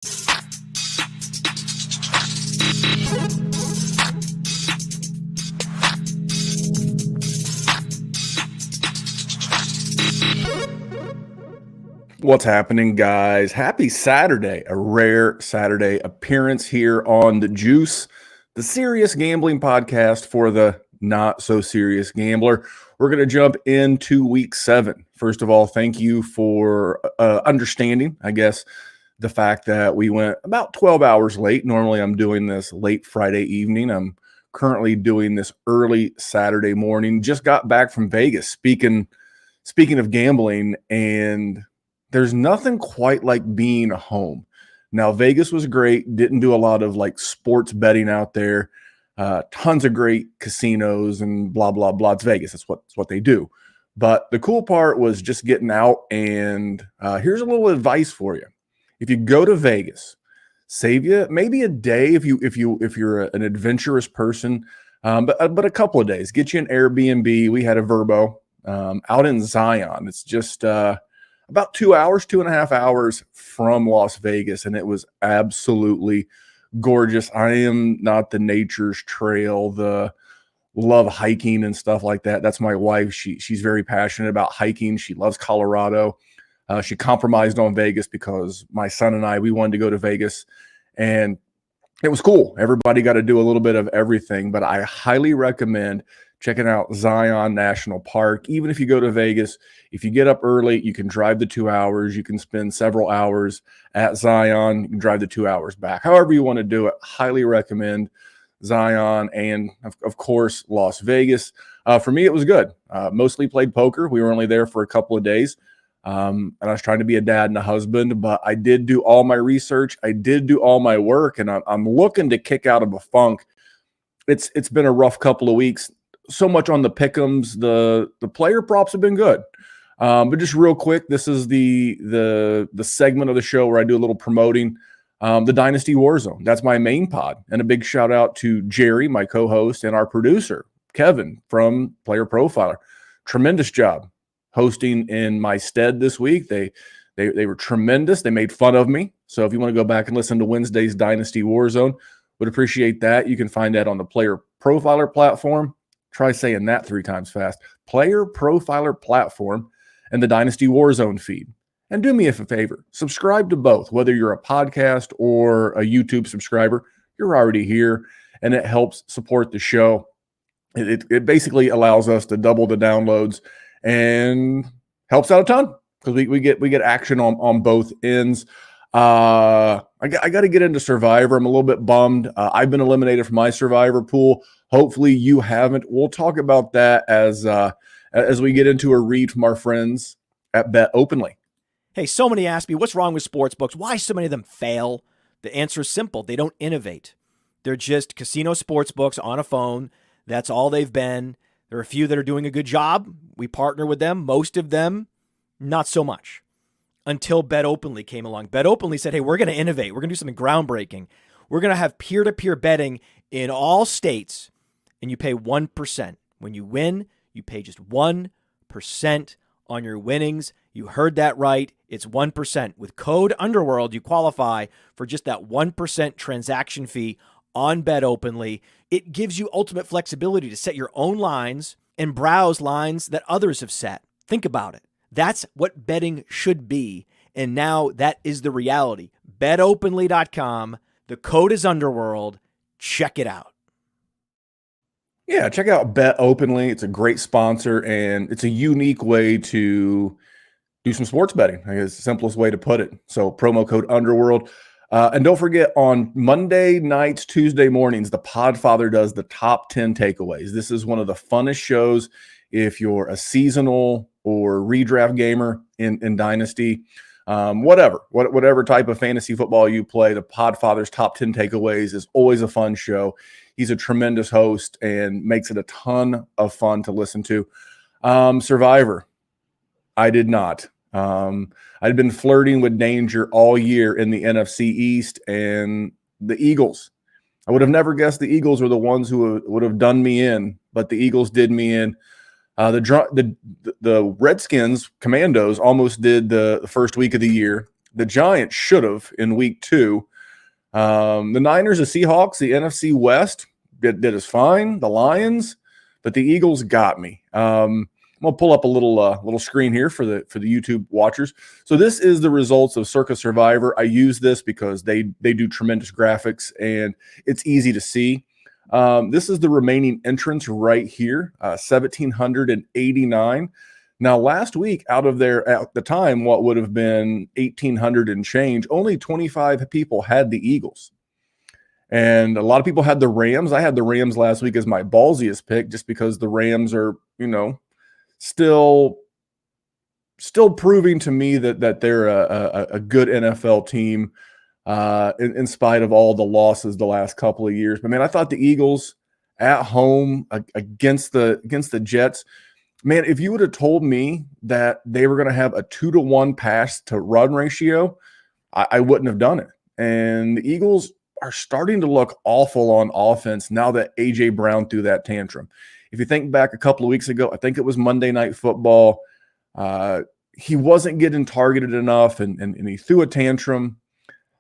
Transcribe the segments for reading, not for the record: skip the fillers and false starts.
What's happening, guys? Happy Saturday, a rare Saturday appearance here on The Juice, the serious gambling podcast for the not so serious gambler. We're going to jump into week 7. First of all, thank you for understanding, I guess, the fact that we went about 12 hours late. Normally, I'm doing this late Friday evening. I'm currently doing this early Saturday morning. Just got back from Vegas. Speaking of gambling, and there's nothing quite like being home. Now, Vegas was great. Didn't do a lot of like sports betting out there. Tons of great casinos and blah, blah, blah. It's Vegas. That's what they do. But the cool part was just getting out. And here's a little advice for you. If you go to Vegas, save you maybe a day if you're an adventurous person, but a couple of days. Get you an Airbnb. We had a Verbo out in Zion. It's just about 2.5 hours from Las Vegas, and it was absolutely gorgeous. I am not the nature's trail, the love hiking and stuff like that. That's my wife. She's very passionate about hiking. She loves Colorado. She compromised on Vegas because my son and I, we wanted to go to Vegas, and it was cool. Everybody got to do a little bit of everything, but I highly recommend checking out Zion National Park. Even if you go to Vegas, if you get up early, you can drive the 2 hours. You can spend several hours at Zion. You can drive the 2 hours back. However you want to do it, highly recommend Zion and, of course, Las Vegas. For me, it was good. Mostly played poker. We were only there for a couple of days. And I was trying to be a dad and a husband, but I did do all my research. I did do all my work, and I'm looking to kick out of a funk. It's been a rough couple of weeks. So much on the pick'ems. The player props have been good. But just real quick, this is the segment of the show where I do a little promoting the Dynasty Warzone. That's my main pod. And a big shout out to Jerry, my co-host, and our producer, Kevin from PlayerProfiler. Tremendous job hosting in my stead this week. They were tremendous. They made fun of me. So if you want to go back and listen to Wednesday's Dynasty Warzone, would appreciate that. You can find that on the PlayerProfiler platform. Try saying that 3 times fast. PlayerProfiler platform and the Dynasty Warzone feed. And do me a favor, subscribe to both, whether you're a podcast or a YouTube subscriber. You're already here, and it helps support the show. It basically allows us to double the downloads and helps out a ton because we get action on both ends. I got to get into Survivor. I'm a little bit bummed. I've been eliminated from my Survivor pool. Hopefully you haven't. We'll talk about that as we get into a read from our friends at Bet Openly. Hey, so many ask me, what's wrong with sports books? Why so many of them fail? The answer is simple. They don't innovate. They're just casino sports books on a phone. That's all they've been. There are a few that are doing a good job. We partner with them. Most of them, not so much. Until Bet Openly came along. Bet Openly said, hey, we're going to innovate. We're going to do something groundbreaking. We're going to have peer-to-peer betting in all states, and you pay 1%. When you win, you pay just 1% on your winnings. You heard that right. It's 1%. With code Underworld, you qualify for just that 1% transaction fee on Bet Openly. It gives you ultimate flexibility to set your own lines and browse lines that others have set. Think about it. That's what betting should be. And now that is the reality. BetOpenly.com. The code is Underworld. Check it out. Yeah, check out Bet Openly. It's a great sponsor, and it's a unique way to do some sports betting. I guess the simplest way to put it. So promo code Underworld. And don't forget, on Monday nights, Tuesday mornings, the Podfather does the top 10 takeaways. This is one of the funnest shows if you're a seasonal or redraft gamer in Dynasty. Whatever type of fantasy football you play, the Podfather's top 10 takeaways is always a fun show. He's a tremendous host and makes it a ton of fun to listen to. Survivor, I did not. I'd been flirting with danger all year in the NFC East and the Eagles. I would have never guessed the Eagles were the ones who would have done me in, but the Eagles did me in. The Redskins, Commandos, almost did the first week of the year. The Giants should have in week 2. The Niners, the Seahawks, the NFC West did us fine. The Lions, but the Eagles got me. I'm gonna pull up a little screen here for the YouTube watchers. So this is the results of Circa Survivor. I use this because they do tremendous graphics and it's easy to see. This is the remaining entrants right here, 1,789. Now, last week, out of there at the time, what would have been 1,800 and change, only 25 people had the Eagles. And a lot of people had the Rams. I had the Rams last week as my ballsiest pick just because the Rams are, still proving to me that they're a good NFL team in spite of all the losses the last couple of years. But, man, I thought the Eagles at home against the Jets – man, if you would have told me that they were going to have a 2-to-1 pass to run ratio, I wouldn't have done it. And the Eagles are starting to look awful on offense now that A.J. Brown threw that tantrum. If you think back a couple of weeks ago, I think it was Monday Night Football. He wasn't getting targeted enough, and he threw a tantrum.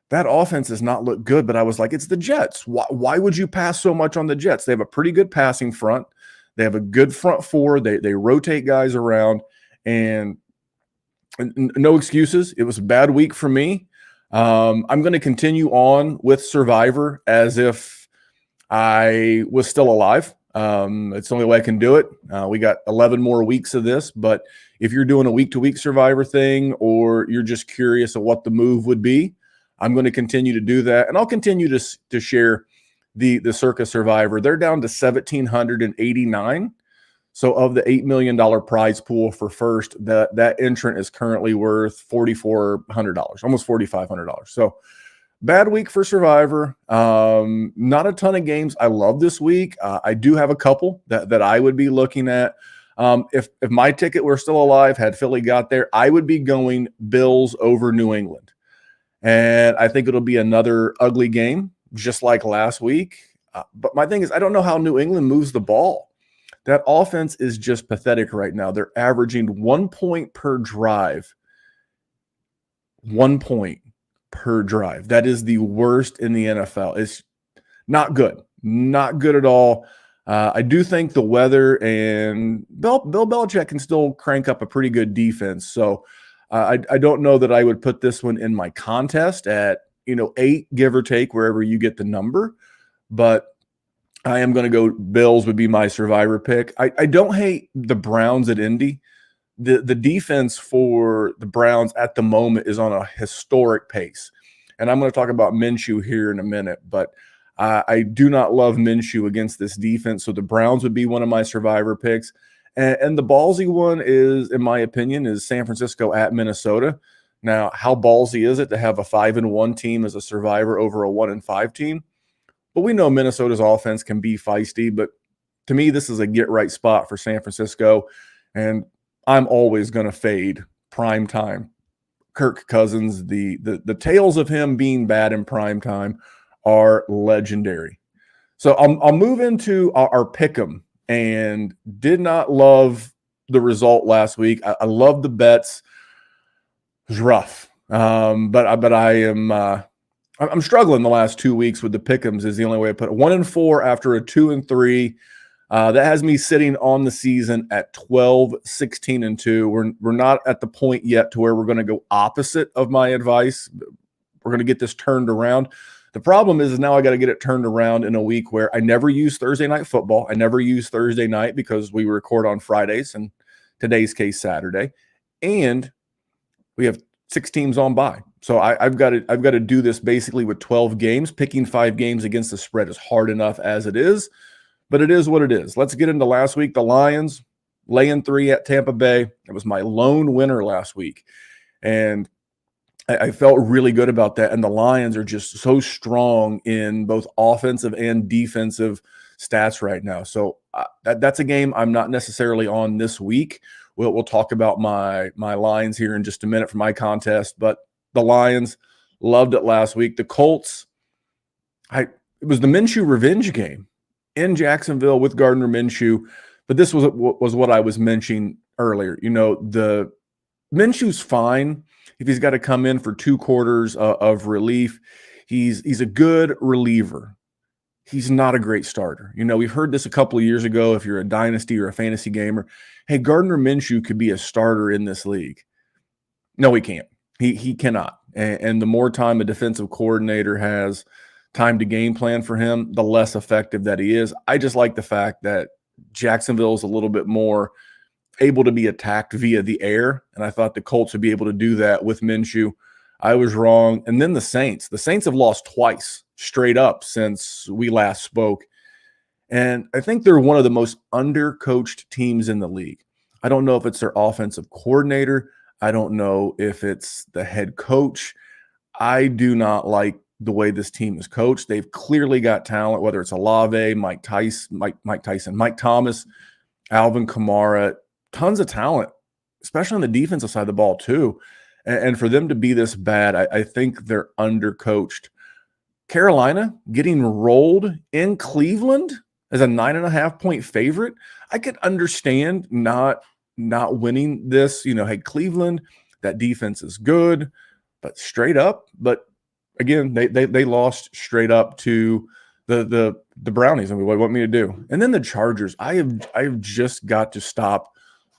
That offense does not look good, but I was like, it's the Jets. Why would you pass so much on the Jets? They have a pretty good passing front. They have a good front four. They rotate guys around, and no excuses. It was a bad week for me. I'm going to continue on with Survivor as if I was still alive. It's the only way I can do it. We got 11 more weeks of this, but if you're doing a week-to-week Survivor thing or you're just curious of what the move would be, I'm going to continue to do that, and I'll continue to share the Circa Survivor. They're down to 1,789. So of the $8 million prize pool for first, that entrant is currently worth $4,400, almost $4,500. So bad week for Survivor. Not a ton of games I love this week. I do have a couple that I would be looking at. If my ticket were still alive, had Philly got there, I would be going Bills over New England. And I think it'll be another ugly game, just like last week. But my thing is, I don't know how New England moves the ball. That offense is just pathetic right now. They're averaging 1 point per drive. 1 point per drive. That is the worst in the NFL. It's not good. Not good at all. I do think the weather and Bill Belichick can still crank up a pretty good defense. So I don't know that I would put this one in my contest at 8, give or take, wherever you get the number. But I am going to go Bills would be my Survivor pick. I don't hate the Browns at Indy. The defense for the Browns at the moment is on a historic pace. And I'm going to talk about Minshew here in a minute. But I do not love Minshew against this defense. So the Browns would be one of my Survivor picks. And the ballsy one is, in my opinion, is San Francisco at Minnesota. Now, how ballsy is it to have a 5-1 team as a Survivor over a 1-5 team? But we know Minnesota's offense can be feisty. But to me, this is a get-right spot for San Francisco. And I'm always going to fade prime time. Kirk Cousins, the tales of him being bad in prime time are legendary. So I'll move into our pick'em. And did not love the result last week. I love the bets. It was rough, but I'm struggling the last 2 weeks with the pick'ems. Is the only way I put it. 1-4 after a 2-3. That has me sitting on the season at 12, 16-2. We're not at the point yet to where we're going to go opposite of my advice. We're going to get this turned around. The problem is now I got to get it turned around in a week where I never use Thursday night football. I never use Thursday night because we record on Fridays, and today's case Saturday. And we have 6 teams on bye. So I've got to do this basically with 12 games. Picking 5 games against the spread is hard enough as it is, but it is what it is. Let's get into last week. The Lions laying 3 at Tampa Bay. It was my lone winner last week. And I felt really good about that. And the Lions are just so strong in both offensive and defensive stats right now. So that's a game I'm not necessarily on this week. We'll talk about my lines here in just a minute for my contest. But the Lions loved it last week. The Colts, it was the Minshew revenge game in Jacksonville with Gardner Minshew. But this was what I was mentioning earlier. Minshew's fine if he's got to come in for 2 quarters of relief. He's a good reliever. He's not a great starter. We've heard this a couple of years ago. If you're a dynasty or a fantasy gamer, hey, Gardner Minshew could be a starter in this league. No, he can't. He cannot. And the more time a defensive coordinator has time to game plan for him, the less effective that he is. I just like the fact that Jacksonville is a little bit more able to be attacked via the air, and I thought the Colts would be able to do that with Minshew. I was wrong. And then the Saints have lost twice straight up since we last spoke, and I think they're one of the most undercoached teams in the league. I don't know if it's their offensive coordinator. I don't know if it's the head coach. I do not like the way this team is coached. They've clearly got talent, whether it's Olave, Mike Thomas, Alvin Kamara, tons of talent, especially on the defensive side of the ball too. And for them to be this bad, I think they're undercoached. Carolina getting rolled in Cleveland as a 9.5-point favorite. I could understand not winning this. Hey, Cleveland, that defense is good, but straight up. But again, they lost straight up to the Brownies. I mean, what do you want me to do? And then the Chargers. I have just got to stop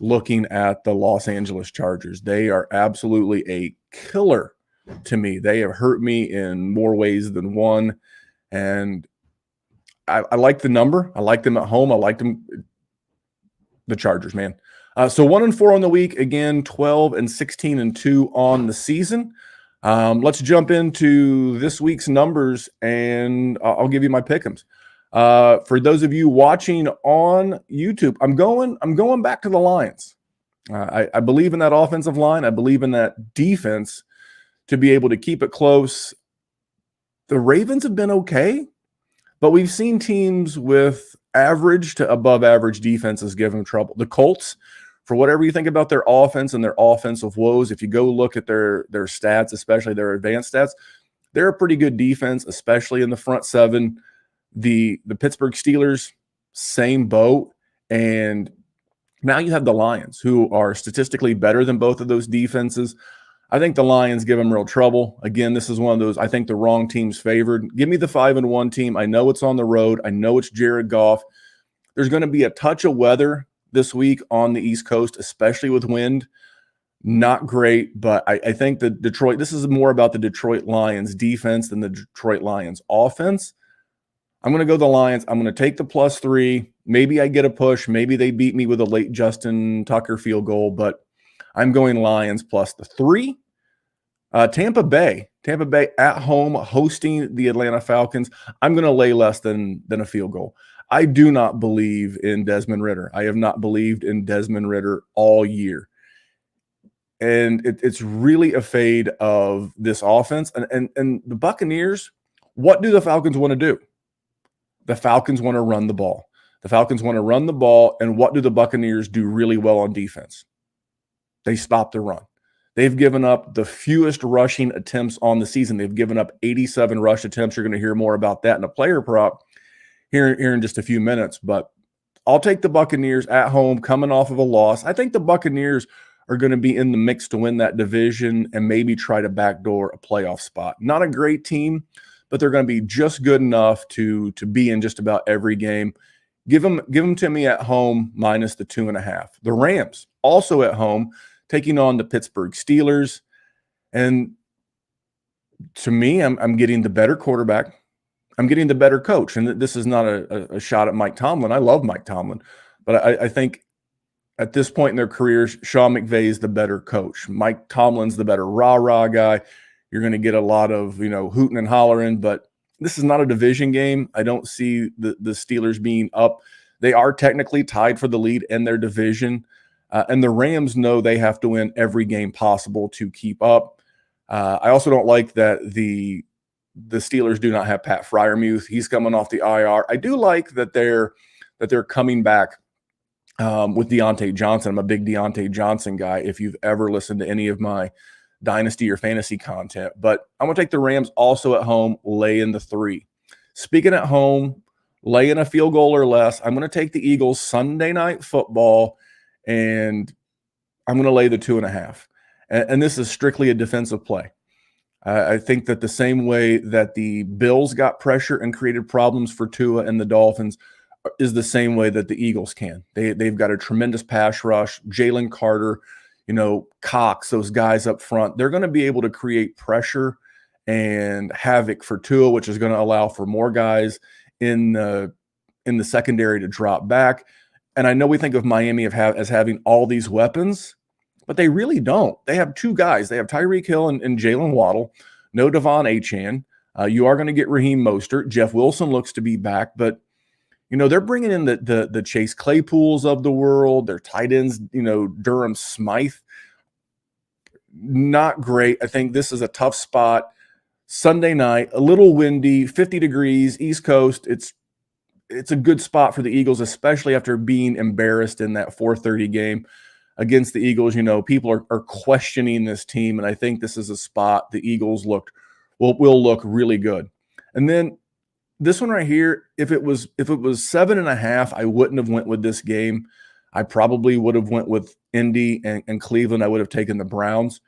looking at the Los Angeles Chargers. They are absolutely a killer to me. They have hurt me in more ways than one. And I like the number. I like them at home. I like them, the Chargers, man. So 1-4 on the week. Again, 12-16-2 on the season. Let's jump into this week's numbers, and I'll give you my pick'ems. For those of you watching on YouTube, I'm going back to the Lions. I believe in that offensive line. I believe in that defense to be able to keep it close. The Ravens have been okay, but we've seen teams with average to above average defenses give them trouble. The Colts, for whatever you think about their offense and their offensive woes, if you go look at their stats, especially their advanced stats, they're a pretty good defense, especially in the front seven. The Pittsburgh Steelers, same boat. And now you have the Lions, who are statistically better than both of those defenses. I think the Lions give them real trouble. Again, this is one of those, I think the wrong team's favored. Give me the 5-1 team. I know it's on the road. I know it's Jared Goff. There's going to be a touch of weather this week on the East Coast, especially with wind. Not great, but I think that Detroit, this is more about the Detroit Lions defense than the Detroit Lions offense. I'm going to go the Lions. I'm going to take the +3. Maybe I get a push. Maybe they beat me with a late Justin Tucker field goal, but I'm going Lions +3. Tampa Bay at home hosting the Atlanta Falcons. I'm going to lay less than a field goal. I do not believe in Desmond Ridder. I have not believed in Desmond Ridder all year. And it's really a fade of this offense. And the Buccaneers, what do the Falcons want to do? The Falcons want to run the ball. The Falcons want to run the ball. And what do the Buccaneers do really well on defense? They stop the run. They've given up the fewest rushing attempts on the season. They've given up 87 rush attempts. You're going to hear more about that in a player prop here in just a few minutes. But I'll take the Buccaneers at home coming off of a loss. I think the Buccaneers are going to be in the mix to win that division and maybe try to backdoor a playoff spot. Not a great team, but they're going to be just good enough to be in just about every game. Give them to me at home minus the 2.5. The Rams also at home taking on the Pittsburgh Steelers. And to me, I'm getting the better quarterback. I'm getting the better coach. And this is not a shot at Mike Tomlin. I love Mike Tomlin. But I think at this point in their careers, Sean McVay is the better coach. Mike Tomlin's the better rah-rah guy. You're going to get a lot of, hooting and hollering. But this is not a division game. I don't see the Steelers being up. They are technically tied for the lead in their division. And the Rams know they have to win every game possible to keep up. I also don't like that the Steelers do not have Pat Freiermuth. He's coming off the IR. I do like that they're coming back with Deontay Johnson. I'm a big Deontay Johnson guy if you've ever listened to any of my Dynasty or fantasy content. But I'm going to take the Rams also at home, lay in the 3. Speaking at home, lay in a field goal or less, I'm going to take the Eagles Sunday Night Football, and I'm going to lay the 2.5. and this is strictly a defensive play. I think that the same way that the Bills got pressure and created problems for Tua and the Dolphins is the same way that the Eagles can. They've got a tremendous pass rush. Jalen Carter, Cox, those guys up front, they're going to be able to create pressure and havoc for Tua, which is going to allow for more guys in the secondary to drop back. And I know we think of Miami as having all these weapons, but they really don't. They have two guys. They have Tyreek Hill and Jalen Waddle, no Devon Achane. You are going to get Raheem Mostert. Jeff Wilson looks to be back, but they're bringing in the Chase Claypools of the world. Their tight ends, Durham Smythe, not great. I think this is a tough spot. Sunday night, a little windy, 50 degrees, East Coast. It's a good spot for the Eagles, especially after being embarrassed in that 4:30 game against the Eagles. People are questioning this team, and I think this is a spot the Eagles will look really good. And then this one right here, if it was 7.5, I wouldn't have went with this game. I probably would have went with Indy and Cleveland. I would have taken the Browns,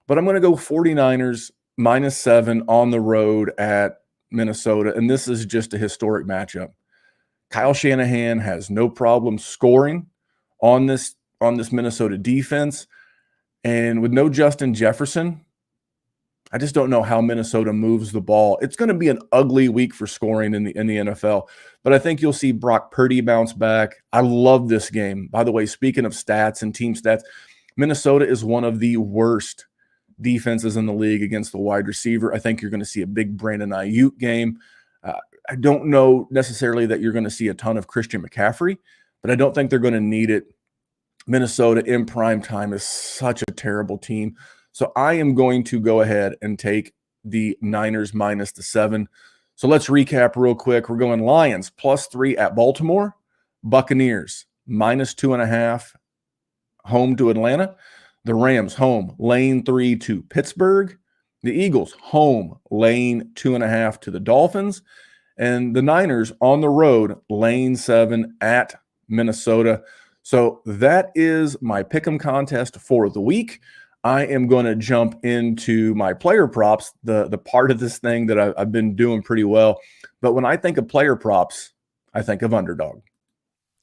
but I'm going to go 49ers -7 on the road at Minnesota, and this is just a historic matchup. Kyle Shanahan has no problem scoring on this Minnesota defense, and with no Justin Jefferson, I just don't know how Minnesota moves the ball. It's going to be an ugly week for scoring in the NFL, but I think you'll see Brock Purdy bounce back. I love this game. By the way, speaking of stats and team stats, Minnesota is one of the worst defenses in the league against the wide receiver. I think you're going to see a big Brandon Ayuk game. I don't know necessarily that you're going to see a ton of Christian McCaffrey, but I don't think they're going to need it. Minnesota in prime time is such a terrible team. So I am going to go ahead and take the Niners -7. So let's recap real quick. We're going Lions +3 at Baltimore, Buccaneers -2.5 home to Atlanta, the Rams home laying 3 to Pittsburgh, the Eagles home laying 2.5 to the Dolphins, and the Niners on the road laying 7 at Minnesota. So that is my pick'em contest for the week. I am going to jump into my player props, the part of this thing that I've been doing pretty well. But when I think of player props, I think of underdog.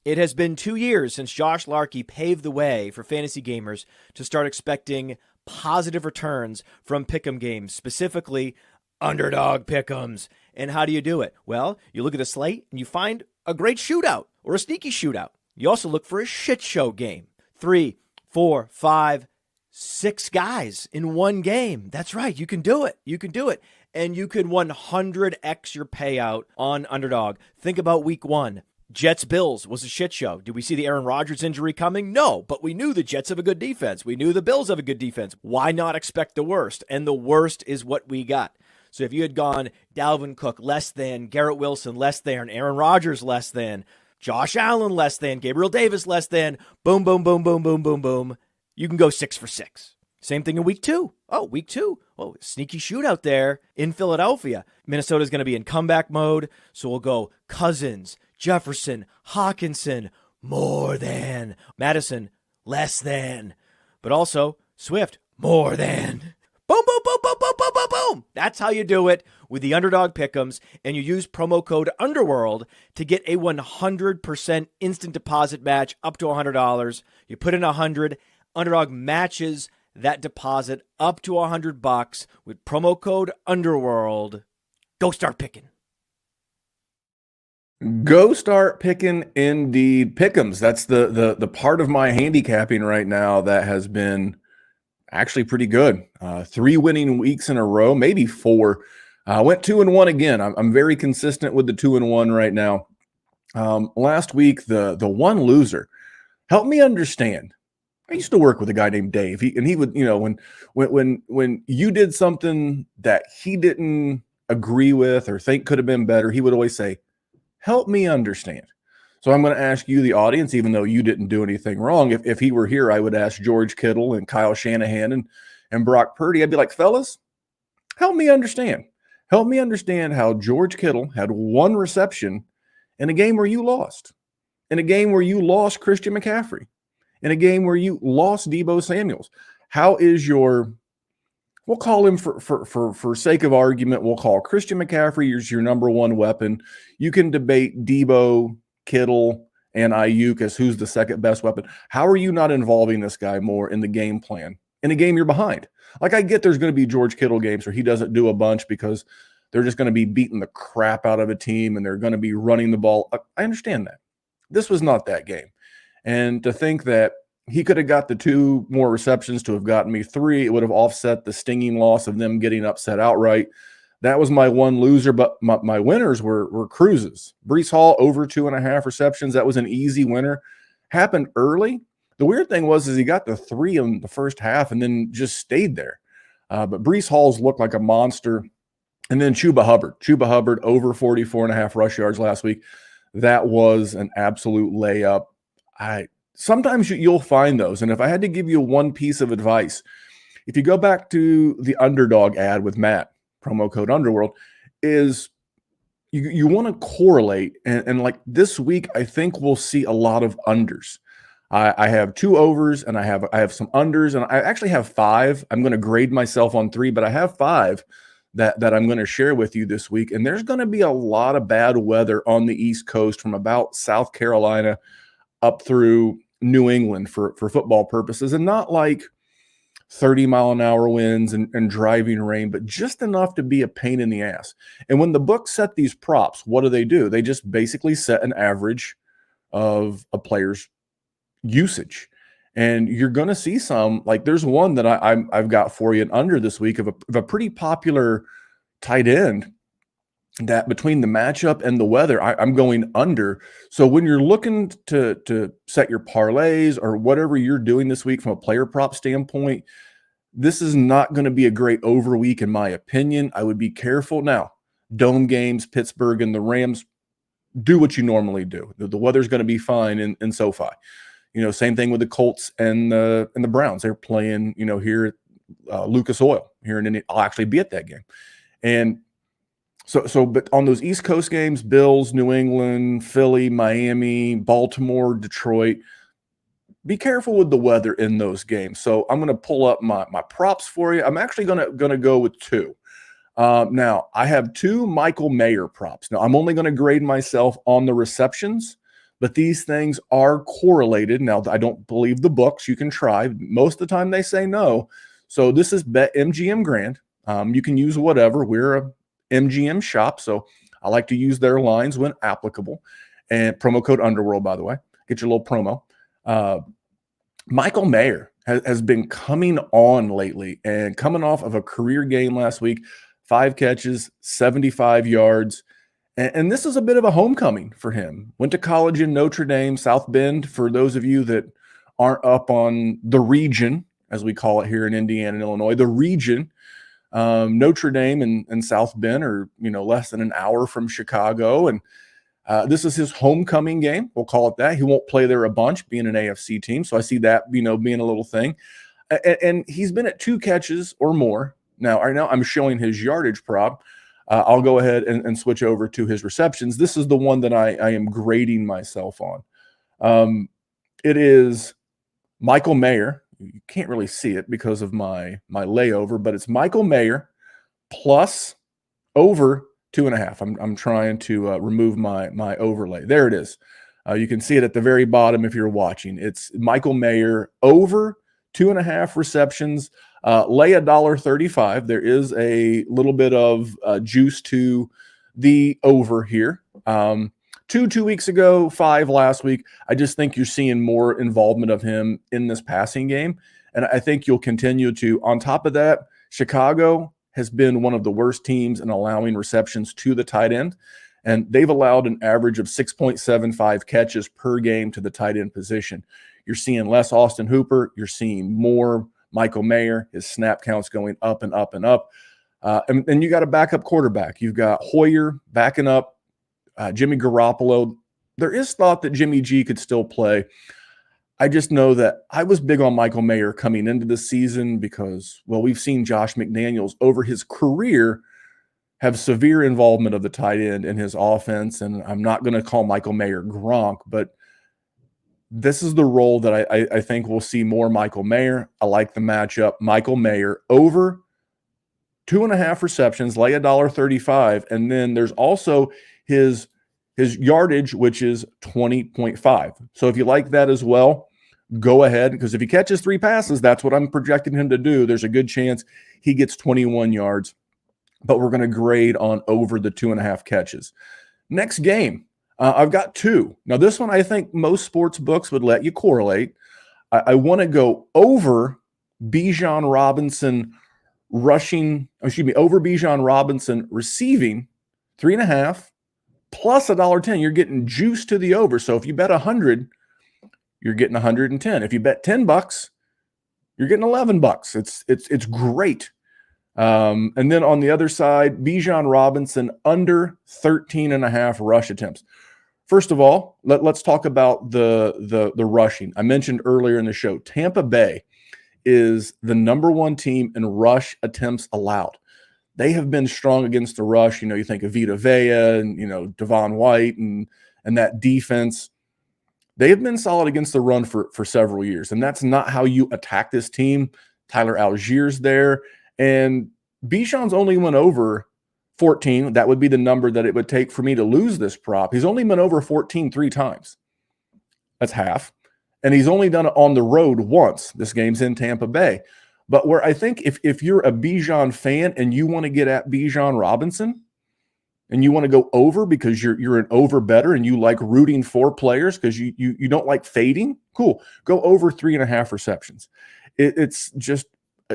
It has been 2 years since Josh Larkey paved the way for fantasy gamers to start expecting positive returns from pick'em games, specifically underdog pick'ems. And how do you do it? Well, you look at the slate and you find a great shootout or a sneaky shootout. You also look for a shit show game. 3, 4, 5, 6 guys in one game. That's right. You can do it. You can do it. And you can 100x your payout on underdog. Think about week 1. Jets-Bills was a shit show. Did we see the Aaron Rodgers injury coming? No, but we knew the Jets have a good defense. We knew the Bills have a good defense. Why not expect the worst? And the worst is what we got. So if you had gone Dalvin Cook less than, Garrett Wilson less than, Aaron Rodgers less than, Josh Allen less than, Gabriel Davis less than, boom, boom, boom, boom, boom, boom, boom, you can go 6 for 6. Same thing in week 2. Oh, week 2. Oh, sneaky shootout there in Philadelphia. Minnesota's going to be in comeback mode, so we'll go Cousins, Jefferson, Hawkinson, more than, Madison, less than, but also Swift, more than. Boom, boom, boom, boom, boom, boom, boom, boom. That's how you do it with the underdog pick'ems, and you use promo code Underworld to get a 100% instant deposit match up to $100. You put in $100, Underdog matches that deposit up to $100 with promo code Underworld. Go start picking. Go start picking, indeed. Pick'ems. That's the part of my handicapping right now that has been actually pretty good. 3 winning weeks in a row, maybe 4. Went 2-1 again. I'm very consistent with the 2-1 right now. Last week, the one loser. Help me understand. I used to work with a guy named Dave. He would, when you did something that he didn't agree with or think could have been better, he would always say, "Help me understand." So I'm going to ask you, the audience, even though you didn't do anything wrong. If he were here, I would ask George Kittle and Kyle Shanahan and Brock Purdy. I'd be like, fellas, help me understand. Help me understand how George Kittle had 1 reception in a game where you lost, in a game where you lost Christian McCaffrey, in a game where you lost Deebo Samuels. How is your, we'll call him for sake of argument, we'll call Christian McCaffrey is your number one weapon. You can debate Debo, Kittle, and Ayuk as who's the second best weapon. How are you not involving this guy more in the game plan? In a game you're behind. Like, I get there's going to be George Kittle games where he doesn't do a bunch because they're just going to be beating the crap out of a team and they're going to be running the ball. I understand that. This was not that game. And to think that he could have got the 2 more receptions to have gotten me 3, it would have offset the stinging loss of them getting upset outright. That was my one loser, but my winners were cruises. Breece Hall over 2.5 receptions. That was an easy winner. Happened early. The weird thing was he got the 3 in the first half and then just stayed there. But Breece Hall's looked like a monster. And then Chuba Hubbard over 44.5 rush yards last week. That was an absolute layup. Sometimes you'll find those. And if I had to give you one piece of advice, if you go back to the Underdog ad with Matt, promo code Underworld, is you want to correlate. And like this week, I think we'll see a lot of unders. I have 2 overs and I have some unders, and I actually have 5. I'm going to grade myself on 3, but I have 5 that I'm going to share with you this week. And there's going to be a lot of bad weather on the East Coast from about South Carolina up through New England for football purposes, and not like 30-mile-an-hour winds and driving rain, but just enough to be a pain in the ass. And when the books set these props, what do? They just basically set an average of a player's usage. And you're going to see some, like there's one that I've got for you, an under this week of a pretty popular tight end that between the matchup and the weather, I'm going under. So when you're looking to set your parlays or whatever you're doing this week from a player prop standpoint, this is not going to be a great over week, in my opinion. I would be careful. Now, dome games, Pittsburgh and the Rams, do what you normally do. The weather's going to be fine in SoFi. Same thing with the Colts and the Browns. They're playing, here at Lucas Oil here in India. I'll actually be at that game. And but on those East Coast games, Bills, New England, Philly, Miami, Baltimore, Detroit, be careful with the weather in those games. So I'm going to pull up my props for you. I'm actually going to go with 2. Now, I have 2 Michael Mayer props. Now, I'm only going to grade myself on the receptions, but these things are correlated. Now, I don't believe the books. You can try. Most of the time, they say no. So this is Bet MGM Grand. You can use whatever. We're a MGM shop, so I like to use their lines when applicable. And promo code Underworld, by the way. Get your little promo. Michael Mayer has been coming on lately and coming off of a career game last week. 5 catches, 75 yards. And this is a bit of a homecoming for him. Went to college in Notre Dame, South Bend, for those of you that aren't up on the region, as we call it here in Indiana and Illinois, the region. Notre Dame and South Bend are, less than an hour from Chicago. And this is his homecoming game. We'll call it that. He won't play there a bunch, being an AFC team. So I see that, being a little thing. And he's been at 2 catches or more. Now, right now I'm showing his yardage prop. I'll go ahead and switch over to his receptions. This is the one that I am grading myself on. It is Michael Mayer. You can't really see it because of my layover, but it's Michael Mayer plus over 2.5. I'm trying to remove my overlay. There it is. You can see it at the very bottom if you're watching. It's Michael Mayer over 2.5 receptions. Lay $1.35. There is a little bit of juice to the over here. 2 weeks ago, 5 last week. I just think you're seeing more involvement of him in this passing game. And I think you'll continue to. On top of that, Chicago has been one of the worst teams in allowing receptions to the tight end. And they've allowed an average of 6.75 catches per game to the tight end position. You're seeing less Austin Hooper. You're seeing more Michael Mayer. His snap counts going up and up and up. And you got a backup quarterback. You've got Hoyer backing up Jimmy Garoppolo. There is thought that Jimmy G could still play. I just know that I was big on Michael Mayer coming into the season because, well, we've seen Josh McDaniels over his career have severe involvement of the tight end in his offense. And I'm not going to call Michael Mayer Gronk, but This is the role that I think we'll see more Michael Mayer. I like the matchup. Michael Mayer over 2.5 receptions, lay $1.35. And then there's also his yardage, which is 20.5. So if you like that as well, go ahead, because if he catches 3 passes, that's what I'm projecting him to do. There's a good chance he gets 21 yards, but we're going to grade on over the 2.5 catches. Next game, I've got 2. Now, this one I think most sports books would let you correlate. I want to go over Bijan Robinson over Bijan Robinson receiving 3.5 plus $1.10. You're getting juice to the over. So if you bet 100, you're getting 110. If you bet $10, you're getting $11. It's great. And then on the other side, Bijan Robinson under 13.5 rush attempts. First of all, let's talk about the rushing. I mentioned earlier in the show, Tampa Bay is the number 1 team in rush attempts allowed. They have been strong against the rush. You think of Vita Vea and, Devon White and that defense. They have been solid against the run for several years, and that's not how you attack this team. Tyler Allgeier's there, and Bijan's only went over 14. That would be the number that it would take for me to lose this prop. He's only been over 14 3 times. That's half. And he's only done it on the road once. This game's in Tampa Bay. But where I think if you're a Bijan fan and you want to get at Bijan Robinson and you want to go over because you're an over bettor and you like rooting for players because you don't like fading, cool. Go over 3.5 receptions. It's just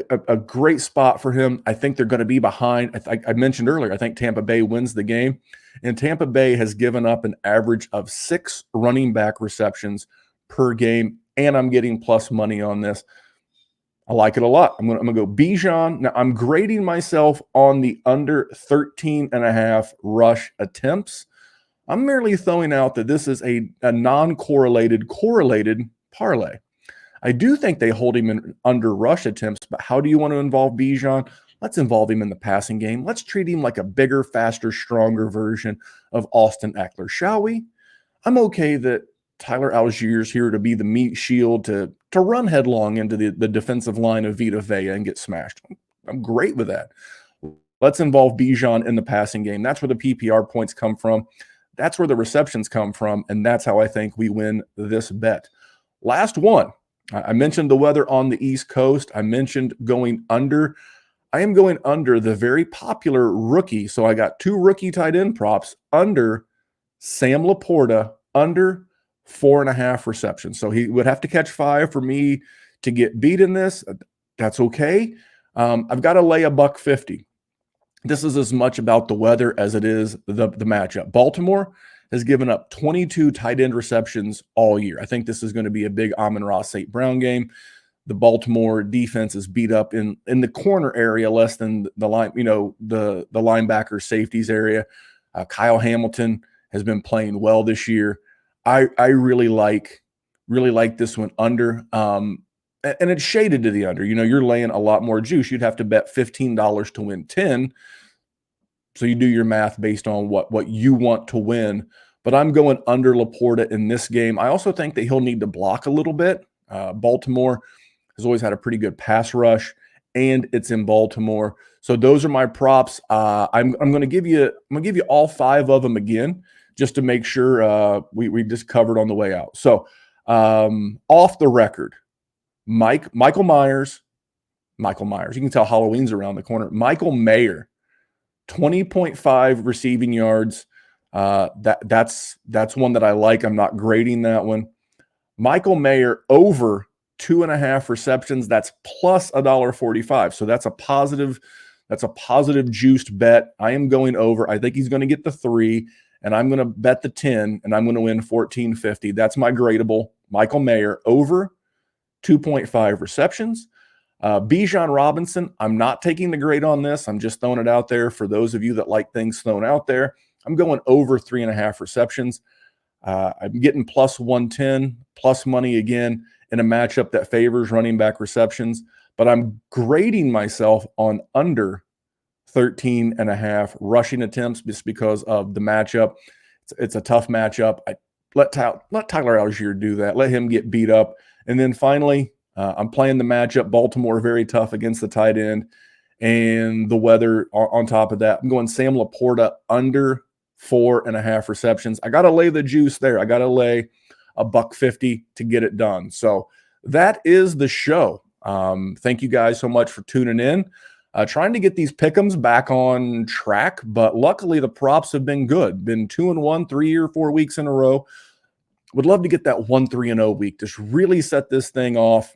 a great spot for him. I think they're going to be behind. I mentioned earlier, I think Tampa Bay wins the game. And Tampa Bay has given up an average of 6 running back receptions per game. And I'm getting plus money on this. I like it a lot. I'm going to go Bijan. Now, I'm grading myself on the under 13.5 rush attempts. I'm merely throwing out that this is a non-correlated, correlated parlay. I do think they hold him in under rush attempts, but how do you want to involve Bijan? Let's involve him in the passing game. Let's treat him like a bigger, faster, stronger version of Austin Eckler, shall we? I'm okay that Tyler Allgeier's here to be the meat shield to run headlong into the defensive line of Vita Vea and get smashed. I'm great with that. Let's involve Bijan in the passing game. That's where the PPR points come from. That's where the receptions come from, and that's how I think we win this bet. Last one. I mentioned the weather on the East Coast. I mentioned going under. I am going under the very popular rookie. So I got 2 rookie tight end props under Sam Laporta, under 4.5 receptions. So he would have to catch 5 for me to get beat in this. That's okay. I've got to lay $1.50. This is as much about the weather as it is the matchup. Baltimore has given up 22 tight end receptions all year. I think this is going to be a big Amon-Ra St. Brown game. The Baltimore defense is beat up in the corner area, less than the line, the linebacker safeties area. Kyle Hamilton has been playing well this year. I really like this one under. And it's shaded to the under. You're laying a lot more juice. You'd have to bet $15 to win 10. So you do your math based on what you want to win. But I'm going under Laporta in this game. I also think that he'll need to block a little bit. Baltimore has always had a pretty good pass rush, and it's in Baltimore. So those are my props. I'm going to give you all 5 of them again, just to make sure we just covered on the way out. So off the record, Michael Myers. You can tell Halloween's around the corner. Michael Mayer. 20.5 receiving yards. That's one that I like. I'm not grading that one. Michael Mayer over 2.5 receptions. That's plus $1.45. So that's a positive juiced bet. I am going over. I think he's going to get the 3, and I'm going to bet the 10, and I'm going to win $14.50. That's my gradable. Michael Mayer over 2.5 receptions. Bijan Robinson, I'm not taking the grade on this. I'm just throwing it out there for those of you that like things thrown out there. I'm going over 3.5 receptions. I'm getting plus 110, plus money again in a matchup that favors running back receptions. But I'm grading myself on under 13.5 rushing attempts just because of the matchup. It's a tough matchup. let Tyler Algier do that. Let him get beat up. And then finally, I'm playing the matchup. Baltimore very tough against the tight end, and the weather on top of that. I'm going Sam Laporta under 4.5 receptions. I got to lay the juice there. I got to lay $1.50 to get it done. So that is the show. Thank you guys so much for tuning in. Trying to get these pick'ems back on track, but luckily the props have been good. Been 2-1, 3 or 4 weeks in a row. Would love to get that 1-3-0 week. Just really set this thing off.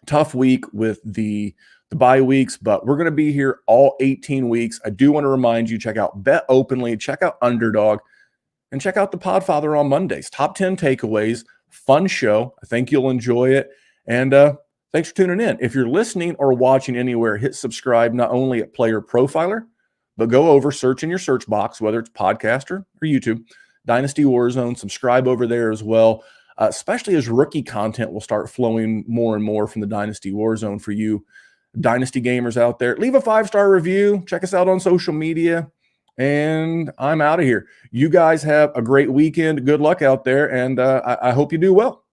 Tough week with the bye weeks, but we're going to be here all 18 weeks. I do want to remind you, check out Bet Openly, check out Underdog, and check out the Podfather on Mondays. Top 10 takeaways, fun show. I think you'll enjoy it. And thanks for tuning in. If you're listening or watching anywhere, hit subscribe not only at Player Profiler, but go over, search in your search box, whether it's Podcaster or YouTube, Dynasty Warzone. Subscribe over there as well, especially as rookie content will start flowing more and more from the Dynasty Warzone for you Dynasty gamers out there. Leave a 5-star review. Check us out on social media. And I'm out of here. You guys have a great weekend. Good luck out there, and I hope you do well.